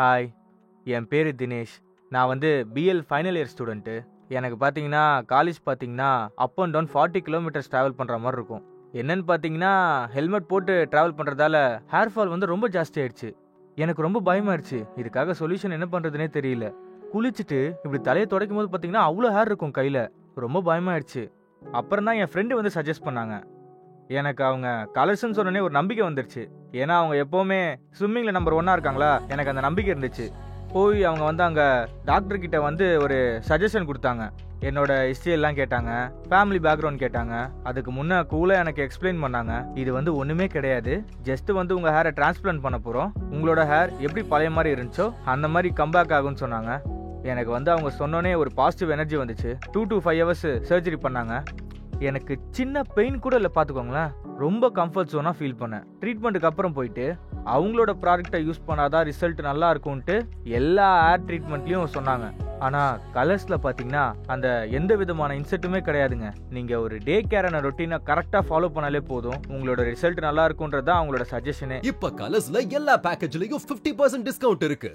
Hi, என் பேர் தினேஷ். நான் வந்து பிஎல் ஃபைனல் இயர் ஸ்டூடெண்ட்டு. எனக்கு பார்த்தீங்கன்னா காலேஜ் பார்த்தீங்கன்னா up and down 40 kilometres travel பண்ணுற மாதிரி இருக்கும். என்னன்னு பார்த்தீங்கன்னா ஹெல்மெட் போட்டு ட்ராவல் பண்ணுறதால ஹேர் ஃபால் வந்து ரொம்ப ஜாஸ்தி ஆயிடுச்சு. எனக்கு ரொம்ப பயமாயிடுச்சு. இதுக்காக சொல்யூஷன் என்ன பண்ணுறதுனே தெரியல. குளிச்சுட்டு இப்படி தலையை துடைக்கும் போது பார்த்தீங்கன்னா அவ்வளோ ஹேர் இருக்கும் கையில். ரொம்ப பயமாயிடுச்சு. அப்புறம் தான் என் ஃப்ரெண்டு வந்து சஜஸ்ட் பண்ணாங்க. எனக்கு அவங்க கலர்ஸ்ன்னு சொன்னோடனே ஒரு நம்பிக்கை வந்துருச்சு. ஏன்னா அவங்க எப்போவுமே ஸ்விம்மிங்கில் நம்பர் 1 இருக்காங்களா, எனக்கு அந்த நம்பிக்கை இருந்துச்சு. போய் அவங்க வந்து அங்கே டாக்டர் கிட்ட வந்து ஒரு சஜஷன் கொடுத்தாங்க. என்னோட ஹிஸ்ட்ரி எல்லாம் கேட்டாங்க, ஃபேமிலி பேக்ரவுண்ட் கேட்டாங்க. அதுக்கு முன்னே கூலாக எனக்கு எக்ஸ்பிளைன் பண்ணாங்க. இது வந்து ஒன்றுமே கிடையாது, ஜஸ்ட் வந்து உங்கள் ஹேரை டிரான்ஸ்பிளான்ட் பண்ண போகிறோம். உங்களோட ஹேர் எப்படி பழைய மாதிரி இருந்துச்சோ அந்த மாதிரி கம்பேக் ஆகும்னு சொன்னாங்க. எனக்கு வந்து அவங்க சொன்னோன்னே ஒரு பாசிட்டிவ் எனர்ஜி வந்துச்சு. 2 to 5 hours சர்ஜரி பண்ணாங்க. எனக்கு சின்ன பெயின் கூட இல்லை பார்த்துக்கோங்களேன். ரொம்ப கம்ஃபர்ட் ஜோனாக ஃபீல் பண்ணேன். ட்ரீட்மெண்ட்டுக்கு அப்புறம் போயிட்டு அவங்களோட ப்ராடக்டை யூஸ் பண்ணாதான் ரிசல்ட் நல்லா இருக்கும்ன்ட்டு எல்லா ஹேர் ட்ரீட்மெண்ட்லேயும் சொன்னாங்க. ஆனால் கலர்ஸில் பார்த்தீங்கன்னா அந்த எந்த விதமான இன்செட்டுமே கிடையாதுங்க. நீங்கள் ஒரு டே கேரான ரொட்டீனை கரெக்டாக ஃபாலோ பண்ணாலே போதும், உங்களோட ரிசல்ட் நல்லா இருக்கும்ன்றது தான் அவங்களோட சஜஷனே. இப்போ கலர்ஸ்ல எல்லா பேக்கேஜ்லயும் 50% டிஸ்கவுண்ட் இருக்கு.